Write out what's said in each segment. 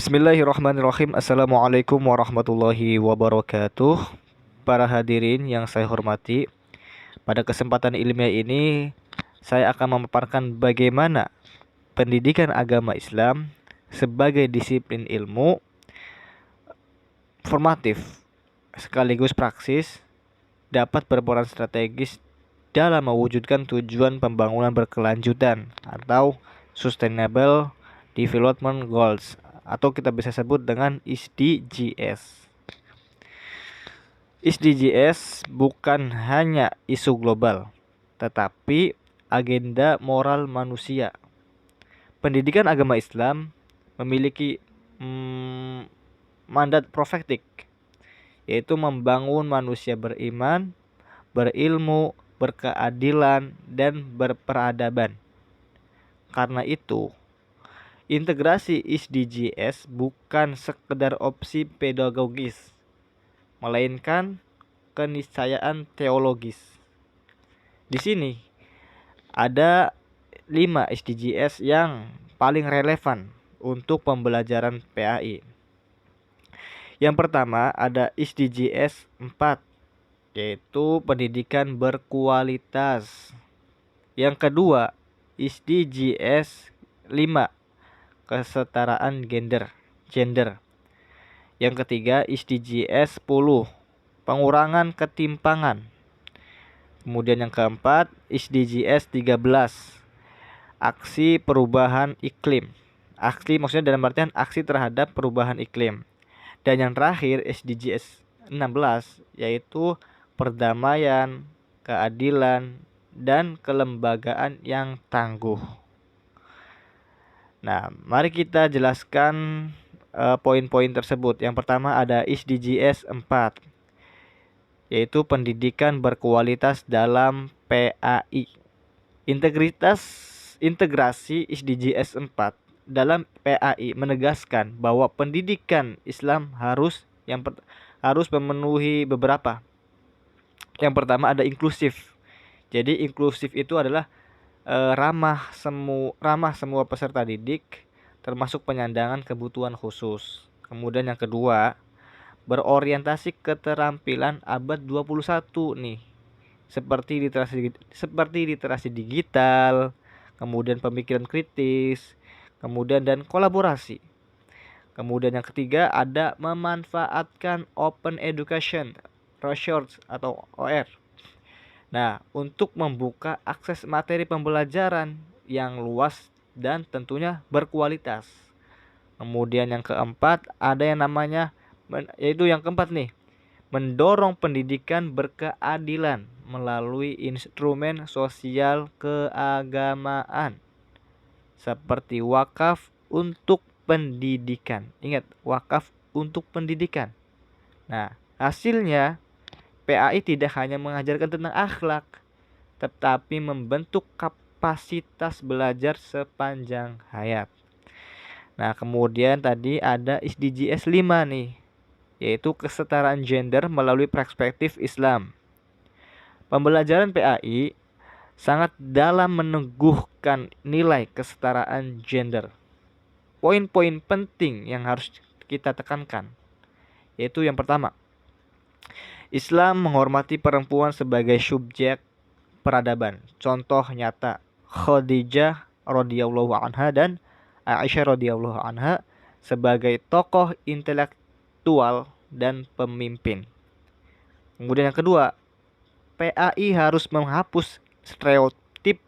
Bismillahirrahmanirrahim. Assalamualaikum warahmatullahi wabarakatuh. Para hadirin yang saya hormati, pada kesempatan ilmiah ini saya akan memaparkan bagaimana pendidikan agama Islam sebagai disiplin ilmu formatif sekaligus praksis dapat berperan strategis dalam mewujudkan tujuan pembangunan berkelanjutan atau Sustainable Development Goals, atau kita bisa sebut dengan SDGs. SDGs bukan hanya isu global, tetapi agenda moral manusia. Pendidikan agama Islam memiliki mandat profetik, yaitu membangun manusia beriman, berilmu, berkeadilan, dan berperadaban. Karena itu, integrasi SDGs bukan sekedar opsi pedagogis, melainkan keniscayaan teologis. Di sini ada 5 SDGs yang paling relevan untuk pembelajaran PAI. Yang pertama ada SDGs 4, yaitu pendidikan berkualitas. Yang kedua, SDGs 5, kesetaraan gender. Yang ketiga, SDGs 10, pengurangan ketimpangan. Kemudian yang keempat, SDGs 13, aksi perubahan iklim. Aksi maksudnya dalam artian aksi terhadap perubahan iklim. Dan yang terakhir, SDGs 16, yaitu perdamaian, keadilan, dan kelembagaan yang tangguh. Nah, mari kita jelaskan poin-poin tersebut. Yang pertama ada SDGs 4, yaitu pendidikan berkualitas dalam PAI. Integrasi SDGs 4 dalam PAI menegaskan bahwa pendidikan Islam harus memenuhi beberapa. Yang pertama ada inklusif. Jadi inklusif itu adalah ramah semua peserta didik, termasuk penyandangan kebutuhan khusus. Kemudian yang kedua, berorientasi keterampilan abad 21 nih, seperti literasi digital, kemudian pemikiran kritis, kemudian dan kolaborasi. Kemudian yang ketiga ada memanfaatkan open education resource atau OR. Nah, untuk membuka akses materi pembelajaran yang luas dan tentunya berkualitas. Kemudian yang keempat ada yang namanya, yaitu yang keempat nih, mendorong pendidikan berkeadilan melalui instrumen sosial keagamaan seperti wakaf untuk pendidikan. Ingat, wakaf untuk pendidikan. Nah, hasilnya PAI tidak hanya mengajarkan tentang akhlak, tetapi membentuk kapasitas belajar sepanjang hayat. Nah, kemudian tadi ada SDGs 5 nih, yaitu kesetaraan gender melalui perspektif Islam. Pembelajaran PAI sangat dalam meneguhkan nilai kesetaraan gender. Poin-poin penting yang harus kita tekankan, yaitu yang pertama, Islam menghormati perempuan sebagai subjek peradaban. Contoh nyata, Khadijah radhiyallahu anha dan Aisyah radhiyallahu anha sebagai tokoh intelektual dan pemimpin. Kemudian yang kedua, PAI harus menghapus stereotip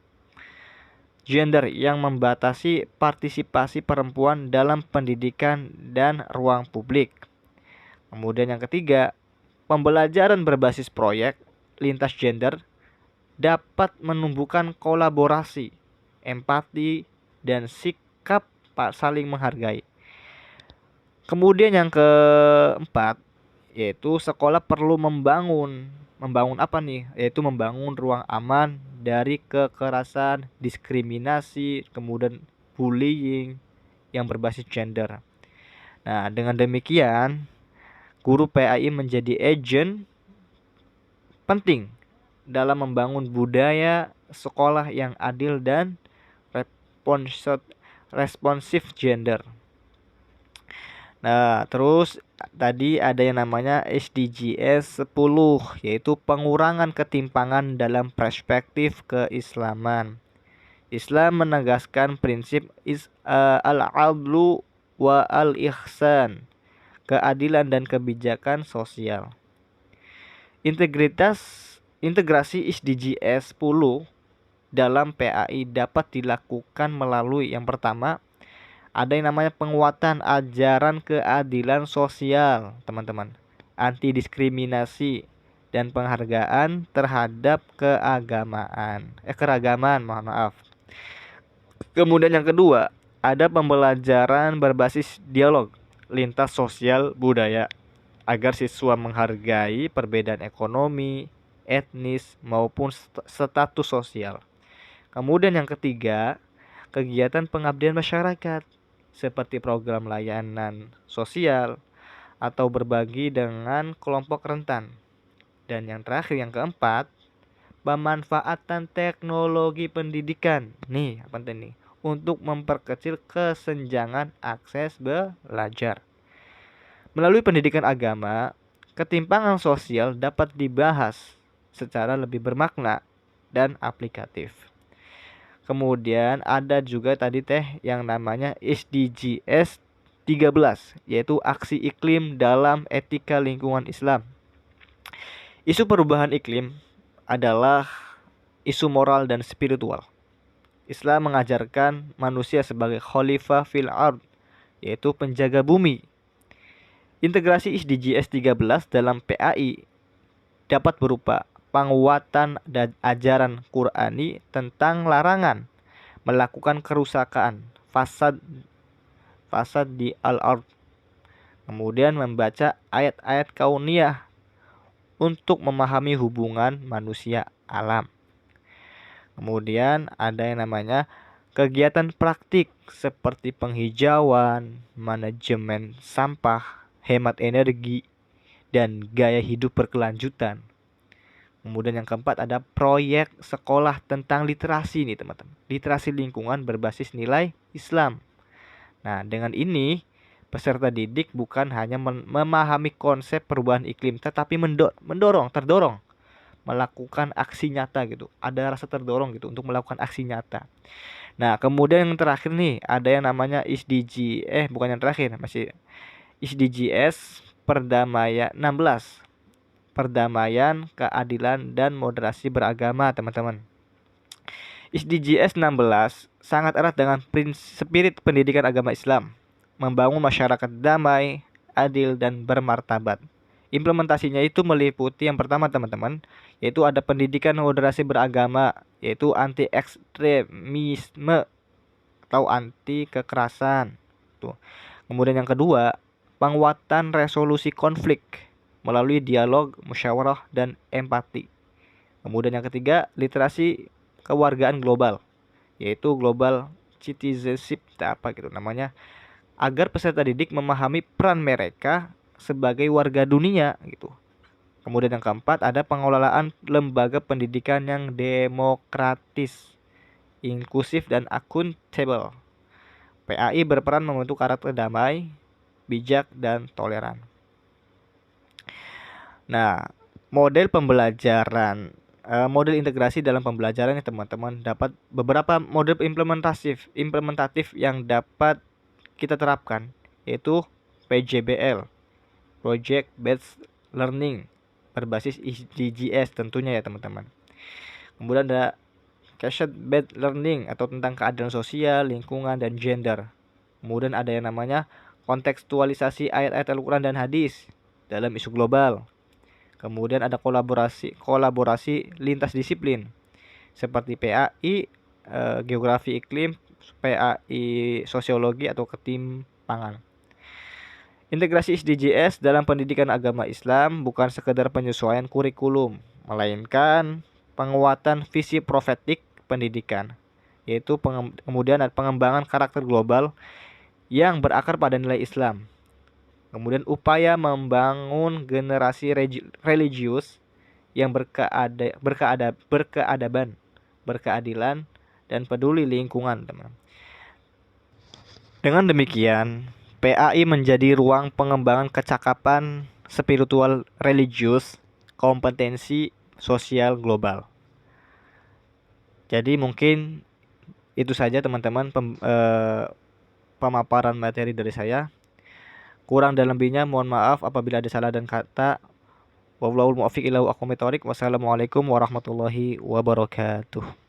gender yang membatasi partisipasi perempuan dalam pendidikan dan ruang publik. Kemudian yang ketiga, pembelajaran berbasis proyek lintas gender dapat menumbuhkan kolaborasi, empati, dan sikap saling menghargai. Kemudian yang keempat, yaitu sekolah perlu membangun apa nih? Yaitu membangun ruang aman dari kekerasan, diskriminasi, kemudian bullying yang berbasis gender. Nah, dengan demikian guru PAI menjadi agent penting dalam membangun budaya sekolah yang adil dan responsif gender. Nah, terus tadi ada yang namanya SDGs 10, yaitu pengurangan ketimpangan dalam perspektif keislaman. Islam menegaskan prinsip al-adlu wa al-ihsan, keadilan dan kebijakan sosial. Integrasi SDGs 10 dalam PAI dapat dilakukan melalui yang pertama, ada yang namanya penguatan ajaran keadilan sosial, teman-teman. Anti diskriminasi dan penghargaan terhadap keragaman, mohon maaf. Kemudian yang kedua, ada pembelajaran berbasis dialog lintas sosial budaya agar siswa menghargai perbedaan ekonomi, etnis maupun status sosial. Kemudian yang ketiga, kegiatan pengabdian masyarakat seperti program layanan sosial atau berbagi dengan kelompok rentan. Dan yang terakhir yang keempat, pemanfaatan teknologi pendidikan. Nih, apa penting nih? Untuk memperkecil kesenjangan akses belajar. Melalui pendidikan agama, ketimpangan sosial dapat dibahas secara lebih bermakna dan aplikatif. Kemudian ada juga tadi yang namanya SDGs 13, yaitu aksi iklim dalam etika lingkungan Islam. Isu perubahan iklim adalah isu moral dan spiritual. Islam mengajarkan manusia sebagai khalifah fil ard, yaitu penjaga bumi. Integrasi SDGs 13 dalam PAI dapat berupa penguatan dan ajaran Qur'ani tentang larangan melakukan kerusakan fasad di al-ard. Kemudian membaca ayat-ayat kauniyah untuk memahami hubungan manusia alam. Kemudian ada yang namanya kegiatan praktik seperti penghijauan, manajemen sampah, hemat energi, dan gaya hidup berkelanjutan. Kemudian yang keempat ada proyek sekolah tentang literasi nih teman-teman. Literasi lingkungan berbasis nilai Islam. Nah, dengan ini peserta didik bukan hanya memahami konsep perubahan iklim, tetapi terdorong melakukan aksi nyata gitu. Ada rasa terdorong gitu untuk melakukan aksi nyata. Nah, kemudian yang terakhir nih ada yang namanya bukan yang terakhir, masih SDGs perdamaian 16. Perdamaian, keadilan dan moderasi beragama, teman-teman. SDGs 16 sangat erat dengan spirit pendidikan agama Islam, membangun masyarakat damai, adil dan bermartabat. Implementasinya itu meliputi yang pertama teman-teman, yaitu ada pendidikan moderasi beragama, yaitu anti ekstremisme atau anti kekerasan. Tuh. Kemudian yang kedua, penguatan resolusi konflik melalui dialog, musyawarah dan empati. Kemudian yang ketiga, literasi kewargaan global, yaitu global citizenship apa gitu namanya, agar peserta didik memahami peran mereka sebagai warga dunia gitu. Kemudian yang keempat ada pengelolaan lembaga pendidikan yang demokratis, inklusif dan akuntabel. PAI berperan membentuk karakter damai, bijak dan toleran. Nah, model pembelajaran model integrasi dalam pembelajaran ya teman-teman, dapat beberapa model implementatif yang dapat kita terapkan, yaitu PJBL, Project Based Learning, berbasis SDGs tentunya ya teman-teman. Kemudian ada Casual Based Learning atau tentang keadilan sosial, lingkungan dan gender. Kemudian ada yang namanya kontekstualisasi ayat-ayat Al-Quran dan hadis dalam isu global. Kemudian ada kolaborasi lintas disiplin seperti PAI geografi iklim, PAI sosiologi atau ketimpangan. Integrasi SDGs dalam pendidikan agama Islam bukan sekedar penyesuaian kurikulum, melainkan penguatan visi profetik pendidikan, yaitu kemudian pengembangan karakter global yang berakar pada nilai Islam. Kemudian upaya membangun generasi religius yang berkeadaban, berkeadilan dan peduli lingkungan, teman. Dengan demikian, PAI menjadi ruang pengembangan kecakapan spiritual religius, kompetensi sosial global. Jadi mungkin itu saja teman-teman pemaparan materi dari saya. Kurang dan lebihnya mohon maaf apabila ada salah dan kata. Wallahul muwaffiq ila aqwamit thoriq. Wassalamualaikum warahmatullahi wabarakatuh.